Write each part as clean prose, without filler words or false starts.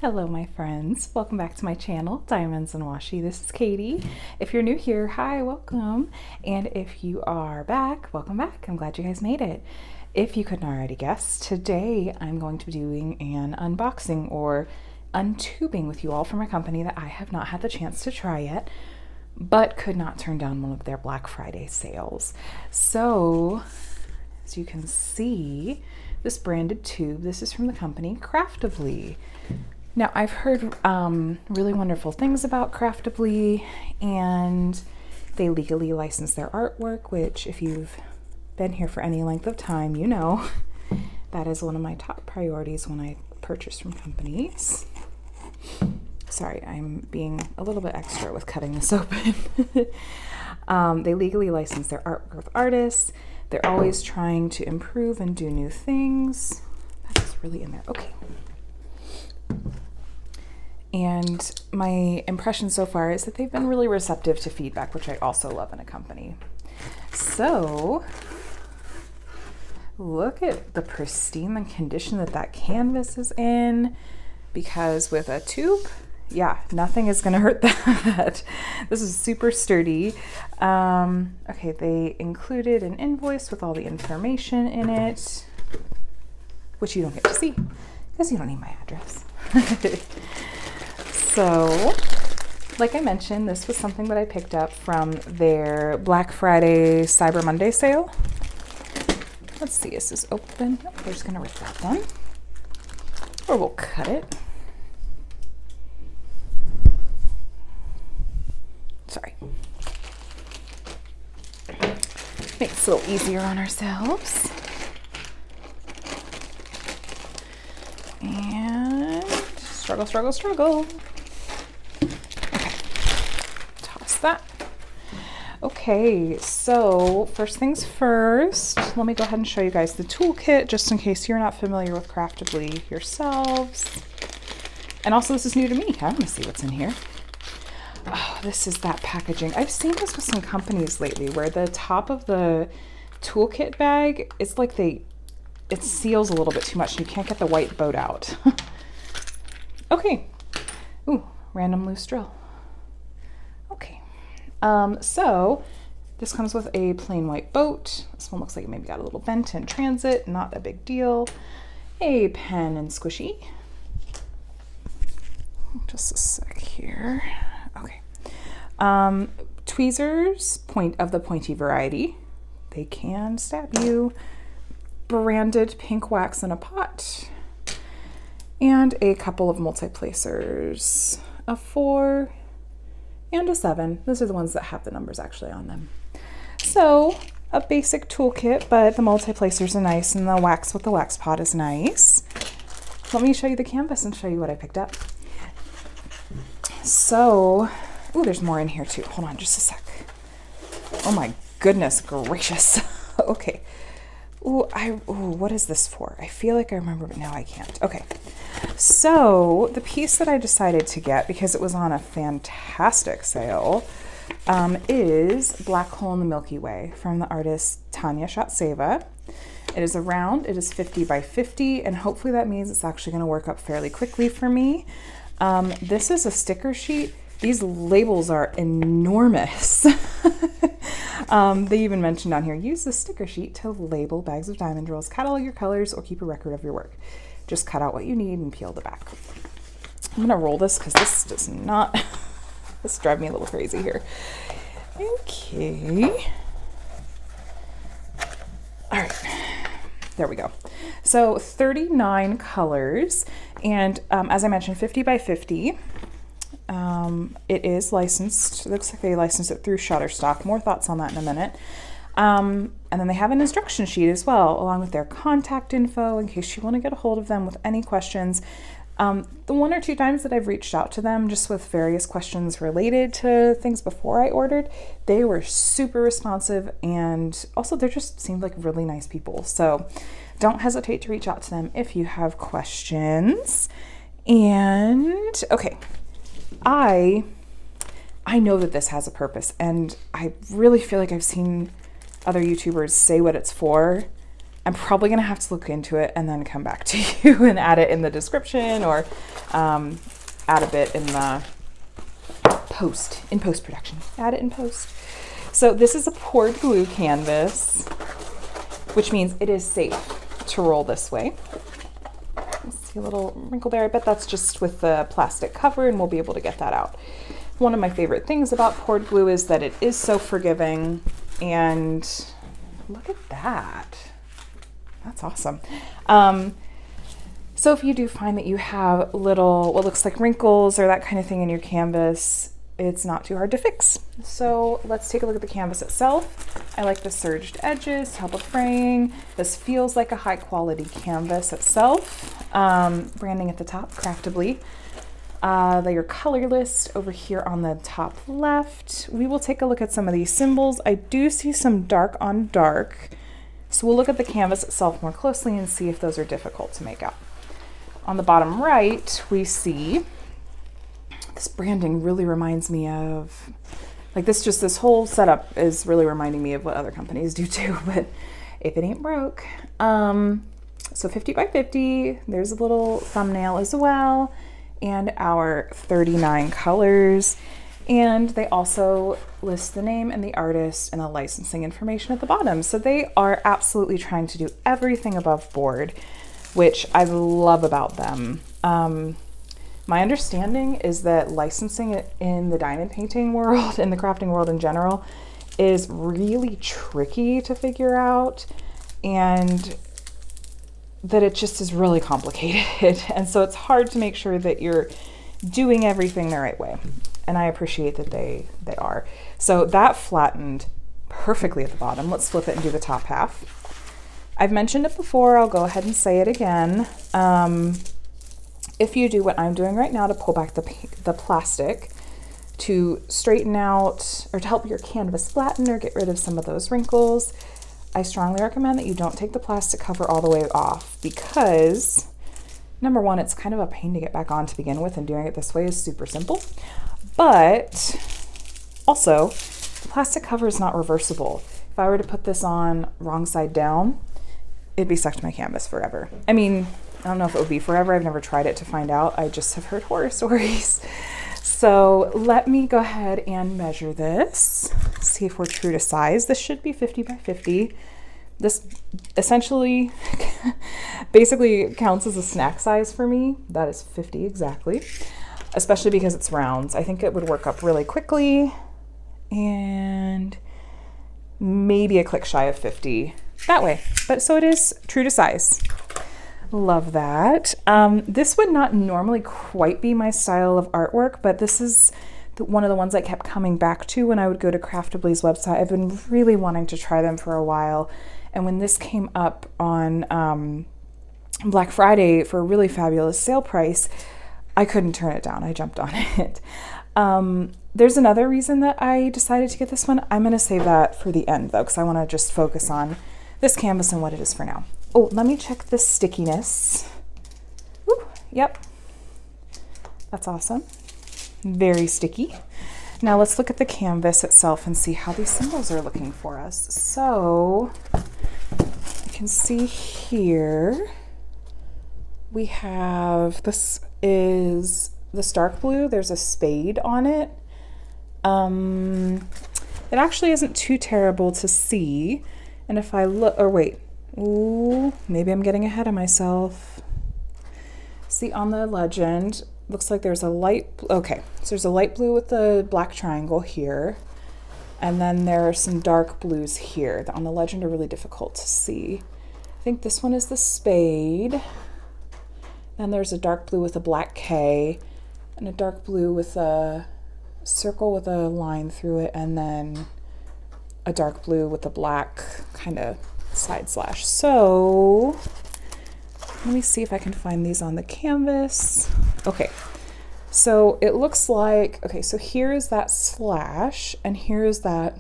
Hello my friends, welcome back to my channel, Diamonds and Washi. This is Katie. If you're new here, hi, welcome. And if you are back, welcome back. I'm glad you guys made it. If you couldn't already guess, today I'm going to be doing an unboxing or untubing with you all from a company that I have not had the chance to try yet, but could not turn down one of their Black Friday sales. So, as you can see, this branded tube, this is from the company Craftably. Now, I've heard really wonderful things about Craftably, and they legally license their artwork, which if you've been here for any length of time, you know that is one of my top priorities when I purchase from companies. Sorry, I'm being a little bit extra with cutting this open. They legally license their artwork with artists. They're always trying to improve and do new things. That is really in there. Okay. And my impression so far is that they've been really receptive to feedback, which I also love in a company. So look at the pristine condition that canvas is in, because with a tube, yeah, nothing is going to hurt that. This is super sturdy. Okay, they included an invoice with all the information in it, which you don't get to see because you don't need my address. So, like I mentioned, this was something that I picked up from their Black Friday Cyber Monday sale. Let's see, is this open? Nope, we're just going to rip that one. Or we'll cut it. Sorry. Makes it a little easier on ourselves. And struggle, struggle, struggle. Okay, toss that. Okay, so first things first, let me go ahead and show you guys the toolkit just in case you're not familiar with Craftably yourselves. And also, this is new to me. I want to see what's in here. Oh, this is that packaging. I've seen this with some companies lately where the top of the toolkit bag, it's like it seals a little bit too much and you can't get the white boat out. Okay. Ooh, random loose drill. Okay. So this comes with a plain white boat. This one looks like it maybe got a little bent in transit. Not a big deal. A pen and squishy. Just a sec here. Okay. Tweezers, of the pointy variety. They can stab you. Branded pink wax in a pot. And a couple of multi-placers, a 4 and a 7. Those are the ones that have the numbers actually on them. So a basic toolkit, but the multi-placers are nice and the wax with the wax pot is nice. Let me show you the canvas and show you what I picked up. So, ooh, there's more in here too. Hold on just a sec. Oh my goodness gracious. Okay. Ooh, what is this for? I feel like I remember, but now I can't. Okay. So the piece that I decided to get, because it was on a fantastic sale, is Black Hole in the Milky Way from the artist Tanya Shatseva. It is a round, it is 50 by 50, and hopefully that means it's actually going to work up fairly quickly for me. This is a sticker sheet. These labels are enormous. They even mentioned on here, use the sticker sheet to label bags of diamond rolls, catalog your colors, or keep a record of your work. Just cut out what you need and peel the back. I'm gonna roll this because this does not, this drives me a little crazy here. Okay. All right, there we go. So 39 colors, and as I mentioned, 50 by 50. It is licensed. It looks like they licensed it through Shutterstock. More thoughts on that in a minute. And then they have an instruction sheet as well, along with their contact info in case you want to get a hold of them with any questions. The 1 or 2 times that I've reached out to them just with various questions related to things before I ordered, they were super responsive, and also they just seemed like really nice people. So don't hesitate to reach out to them if you have questions. And okay, I know that this has a purpose, and I really feel like I've seen other YouTubers say what it's for, I'm probably gonna have to look into it and then come back to you and add it in the description, or add a bit in the post-production. Add it in post. So this is a poured glue canvas, which means it is safe to roll this way. See a little wrinkle there. I bet that's just with the plastic cover, and we'll be able to get that out. One of my favorite things about poured glue is that it is so forgiving, and look at that. That's awesome. So if you do find that you have little, what looks like wrinkles or that kind of thing in your canvas, it's not too hard to fix. So let's take a look at the canvas itself. I like the serged edges to help with fraying. This feels like a high quality canvas itself. Branding at the top, Craftably. Your color list over here on the top left. We will take a look at some of these symbols. I do see some dark on dark. So we'll look at the canvas itself more closely and see if those are difficult to make out. On the bottom right, we see this branding really reminds me of, like this whole setup is really reminding me of what other companies do too, but if it ain't broke. So 50 by 50, there's a little thumbnail as well, and our 39 colors. And they also list the name and the artist and the licensing information at the bottom. So they are absolutely trying to do everything above board, which I love about them. My understanding is that licensing in the diamond painting world and the crafting world in general is really tricky to figure out, and that it just is really complicated. And so it's hard to make sure that you're doing everything the right way. And I appreciate that they are. So that flattened perfectly at the bottom. Let's flip it and do the top half. I've mentioned it before, I'll go ahead and say it again. If you do what I'm doing right now to pull back the plastic to straighten out or to help your canvas flatten or get rid of some of those wrinkles, I strongly recommend that you don't take the plastic cover all the way off, because number one, it's kind of a pain to get back on to begin with, and doing it this way is super simple. But also, the plastic cover is not reversible. If I were to put this on wrong side down, it'd be stuck to my canvas forever. I mean, I don't know if it would be forever. I've never tried it to find out. I just have heard horror stories. So let me go ahead and measure this, see if we're true to size. This should be 50 by 50. This essentially basically counts as a snack size for me. That is 50 exactly, especially because it's rounds. I think it would work up really quickly, and maybe a click shy of 50 that way. But so it is true to size. Love that. This would not normally quite be my style of artwork, but this is one of the ones I kept coming back to when I would go to Craftably's website. I've been really wanting to try them for a while. And when this came up on Black Friday for a really fabulous sale price, I couldn't turn it down. I jumped on it. There's another reason that I decided to get this one. I'm going to save that for the end though, because I want to just focus on this canvas and what it is for now. Oh, let me check the stickiness. Ooh, yep. That's awesome. Very sticky. Now let's look at the canvas itself and see how these symbols are looking for us. So you can see here we have, this is the Stark Blue. There's a spade on it. It actually isn't too terrible to see. And if I look, or wait, ooh, maybe I'm getting ahead of myself. See, on the legend, looks like there's a light, okay, so there's a light blue with the black triangle here, and then there are some dark blues here that on the legend are really difficult to see. I think this one is the spade, then there's a dark blue with a black K, and a dark blue with a circle with a line through it, and then a dark blue with a black kind of side slash. So let me see if I can find these on the canvas. Okay, so it looks like, okay, so here is that slash, and here is that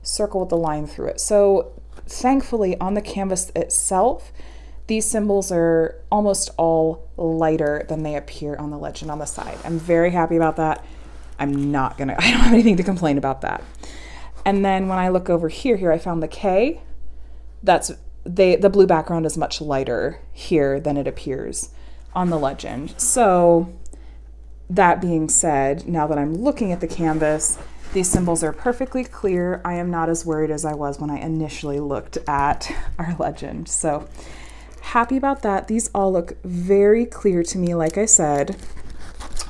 circle with the line through it. So thankfully on the canvas itself, these symbols are almost all lighter than they appear on the legend on the side. I'm very happy about that. I don't have anything to complain about that. And then when I look over here, I found the K. That's the blue background is much lighter here than it appears on the legend. So that being said, now that I'm looking at the canvas, these symbols are perfectly clear. I am not as worried as I was when I initially looked at our legend. So happy about that. These all look very clear to me. Like I said,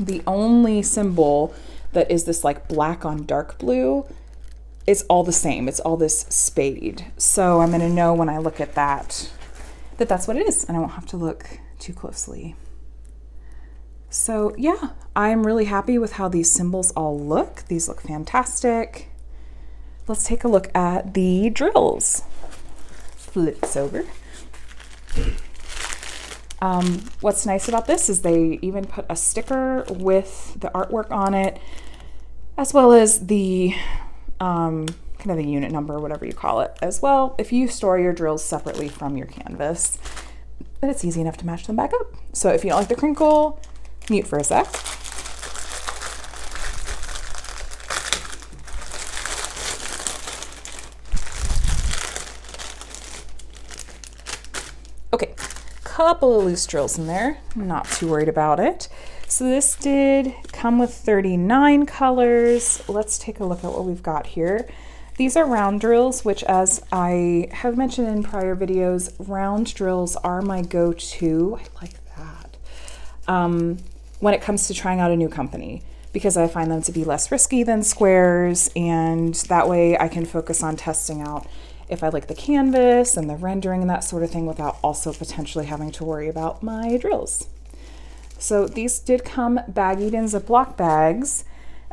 the only symbol that is this like black on dark blue is all the same. It's all this spade. So I'm gonna know when I look at that, that that's what it is, and I won't have to look too closely. So yeah, I'm really happy with how these symbols all look. These look fantastic. Let's take a look at the drills. Flip this over. What's nice about this is they even put a sticker with the artwork on it, as well as the kind of the unit number, whatever you call it, as well. If you store your drills separately from your canvas, then it's easy enough to match them back up. So if you don't like the crinkle, mute for a sec. Okay, couple of loose drills in there, not too worried about it. So this did come with 39 colors. Let's take a look at what we've got here. These are round drills, which, as I have mentioned in prior videos, round drills are my go-to. I like that. When it comes to trying out a new company, because I find them to be less risky than squares, and that way I can focus on testing out if I like the canvas and the rendering and that sort of thing without also potentially having to worry about my drills. So these did come baggied in Ziploc bags.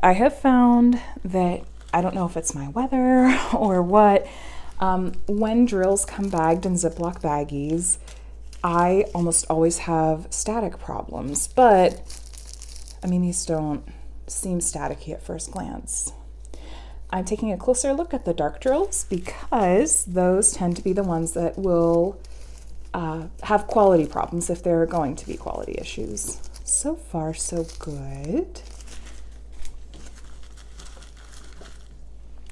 I have found that, I don't know if it's my weather or what, when drills come bagged in Ziploc baggies, I almost always have static problems, but I mean, these don't seem staticky at first glance. I'm taking a closer look at the dark drills because those tend to be the ones that will have quality problems if there are going to be quality issues. So far, so good.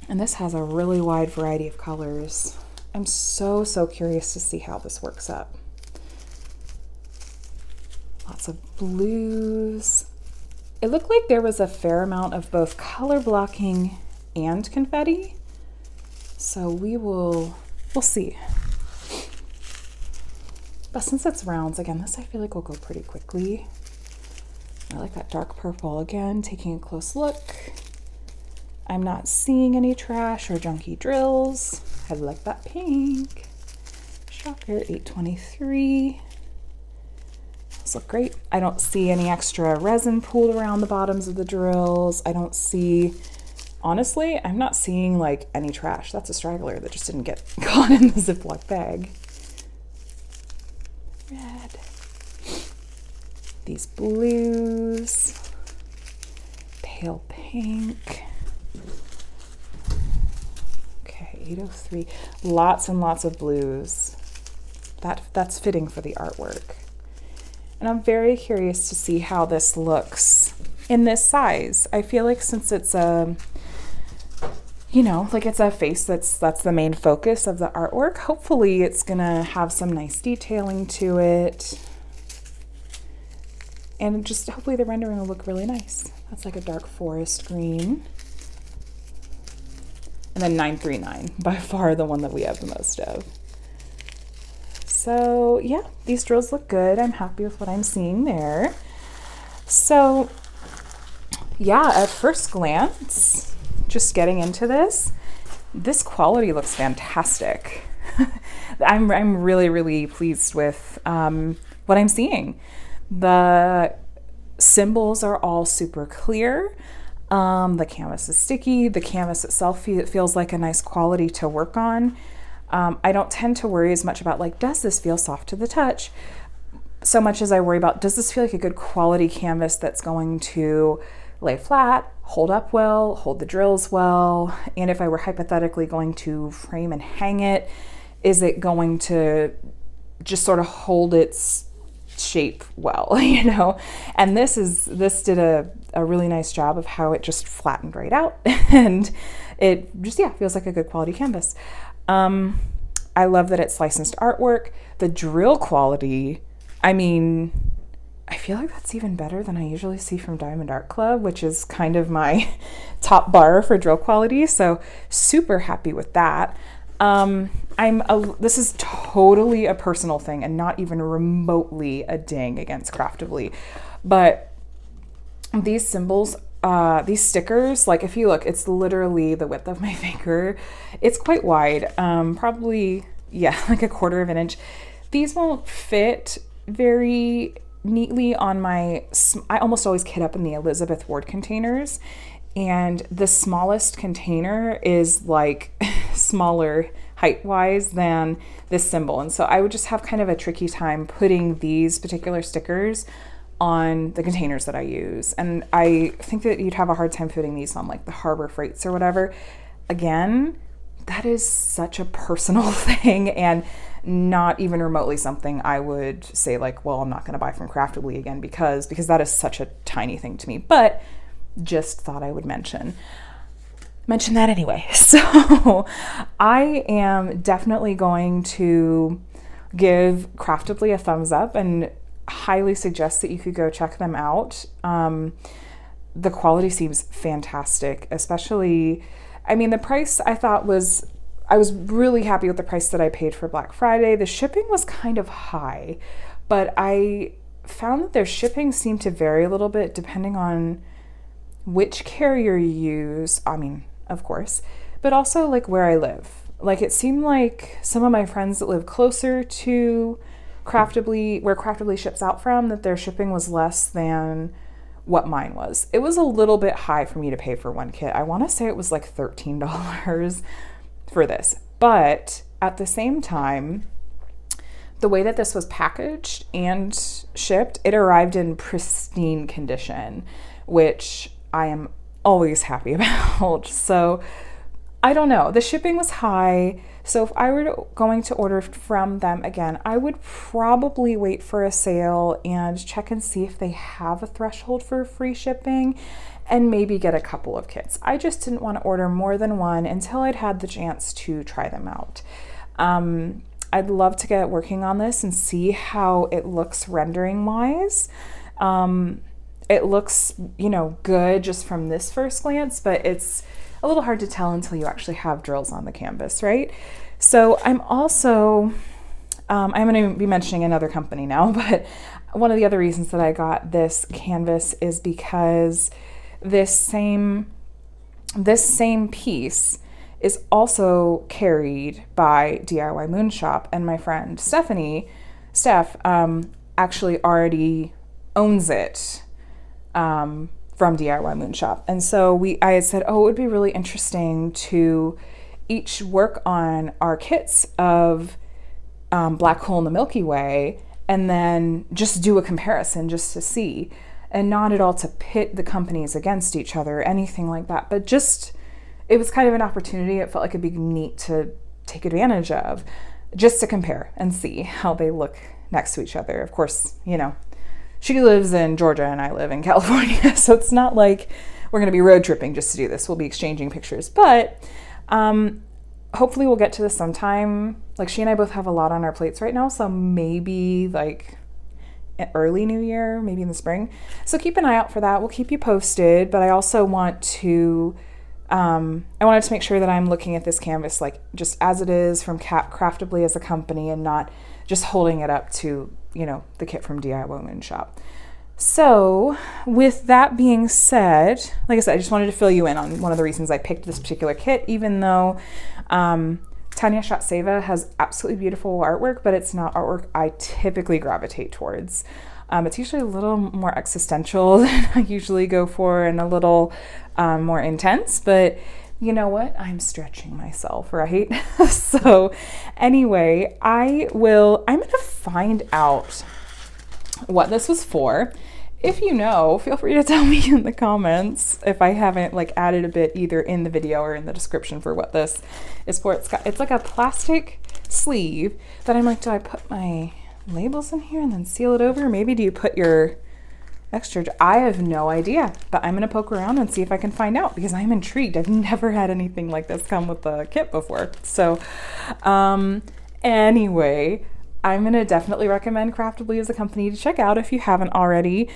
And this has a really wide variety of colors. I'm so curious to see how this works up. Lots of blues. It looked like there was a fair amount of both color blocking and confetti. So we'll see. But since it's rounds, again, this I feel like will go pretty quickly. I like that dark purple again, taking a close look. I'm not seeing any trash or junky drills. I like that pink. Shocker, 823. Those look great. I don't see any extra resin pooled around the bottoms of the drills. I don't see, honestly, I'm not seeing like any trash. That's a straggler that just didn't get caught in the Ziploc bag. Red. These blues. Pale pink. Okay, 803. Lots and lots of blues. That's fitting for the artwork. And I'm very curious to see how this looks in this size. I feel like since it's a, you know, like it's a face that's the main focus of the artwork, hopefully it's gonna have some nice detailing to it. And just hopefully the rendering will look really nice. That's like a dark forest green. And then 939, by far the one that we have the most of. So yeah, these drills look good. I'm happy with what I'm seeing there. So yeah, at first glance, just getting into this quality looks fantastic. I'm really pleased with what I'm seeing. The symbols are all super clear. The canvas is sticky. The canvas itself feels like a nice quality to work on. I don't tend to worry as much about like, does this feel soft to the touch? So much as I worry about, does this feel like a good quality canvas that's going to lay flat, hold up well, hold the drills well, and if I were hypothetically going to frame and hang it, is it going to just sort of hold its shape well, you know? And this did a really nice job of how it just flattened right out, and it just, yeah, feels like a good quality canvas. I love that it's licensed artwork. The drill quality, I mean, I feel like that's even better than I usually see from Diamond Art Club, which is kind of my top bar for drill quality. So super happy with that. This is totally a personal thing and not even remotely a ding against Craftably, but these symbols, these stickers, like if you look, it's literally the width of my finger. It's quite wide, probably, yeah, like 1/4 of an inch. These won't fit very neatly on I almost always kit up in the Elizabeth Ward containers, and the smallest container is like smaller height wise than this symbol. And so I would just have kind of a tricky time putting these particular stickers on the containers that I use. And I think that you'd have a hard time fitting these on like the Harbor Freights or whatever. Again, that is such a personal thing and not even remotely something I would say like, well, I'm not going to buy from Craftably again because that is such a tiny thing to me. But just thought I would mention that anyway. So I am definitely going to give Craftably a thumbs up and highly suggest that you could go check them out. The quality seems fantastic, especially, I mean, the price I thought I was really happy with the price that I paid for Black Friday. The shipping was kind of high, but I found that their shipping seemed to vary a little bit depending on which carrier you use. I mean, of course, but also like where I live. Like it seemed like some of my friends that live closer to Craftably, where Craftably ships out from, that their shipping was less than what mine was. It was a little bit high for me to pay for one kit. I want to say it was like $13 for this, but at the same time, the way that this was packaged and shipped, it arrived in pristine condition, which I am always happy about. So I don't know, the shipping was high. So if I were going to order from them again, I would probably wait for a sale and check and see if they have a threshold for free shipping and maybe get a couple of kits. I just didn't want to order more than one until I'd had the chance to try them out. I'd love to get working on this and see how it looks rendering wise. It looks, good just from this first glance, but it's a little hard to tell until you actually have drills on the canvas, right? So I'm also, I'm going to be mentioning another company now, but one of the other reasons that I got this canvas is because this same piece is also carried by DIY Moonshop, and my friend Steph, actually already owns it from DIY Moonshop. And so I had said, oh, it would be really interesting to each work on our kits of Black Hole in the Milky Way and then just do a comparison just to see, and not at all to pit the companies against each other or anything like that, but just, it was kind of an opportunity. It felt like it'd be neat to take advantage of, just to compare and see how they look next to each other. Of course, she lives in Georgia and I live in California, so it's not like we're going to be road tripping just to do this. We'll be exchanging pictures, but hopefully we'll get to this sometime. Like she and I both have a lot on our plates right now, so maybe like early new year, maybe in the spring. So keep an eye out for that. We'll keep you posted, but I also want to, I wanted to make sure that I'm looking at this canvas like just as it is from Craftably as a company and not just holding it up to, the kit from DIY Moonshop. So with that being said, like I said, I just wanted to fill you in on one of the reasons I picked this particular kit, even though Tanya Shatseva has absolutely beautiful artwork, but it's not artwork I typically gravitate towards. It's usually a little more existential than I usually go for and a little more intense, but you know what? I'm stretching myself, right? So anyway, I'm going to find out what this was for. If you know, feel free to tell me in the comments if I haven't added a bit either in the video or in the description for what this is for. It's like a plastic sleeve that I'm like, do I put my labels in here and then seal it over? Maybe do you put your extra? I have no idea, but I'm going to poke around and see if I can find out because I'm intrigued. I've never had anything like this come with the kit before. So Anyway, I'm going to definitely recommend Craftably as a company to check out if you haven't already.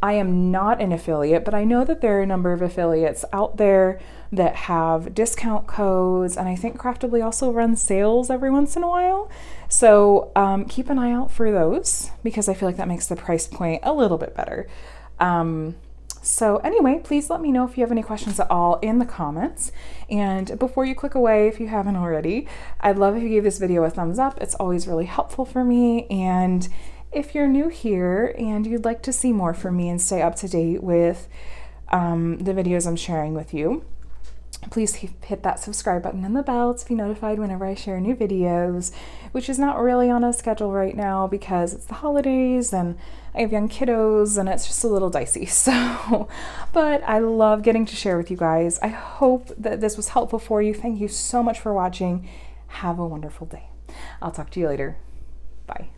I am not an affiliate, but I know that there are a number of affiliates out there that have discount codes, and I think Craftably also runs sales every once in a while. So keep an eye out for those, because I feel like that makes the price point a little bit better. So anyway, please let me know if you have any questions at all in the comments. And before you click away, if you haven't already, I'd love if you gave this video a thumbs up. It's always really helpful for me. And if you're new here and you'd like to see more from me and stay up to date with the videos I'm sharing with you, please hit that subscribe button and the bell to be notified whenever I share new videos, which is not really on a schedule right now because it's the holidays and I have young kiddos and it's just a little dicey. So, but I love getting to share with you guys. I hope that this was helpful for you. Thank you so much for watching. Have a wonderful day. I'll talk to you later. Bye.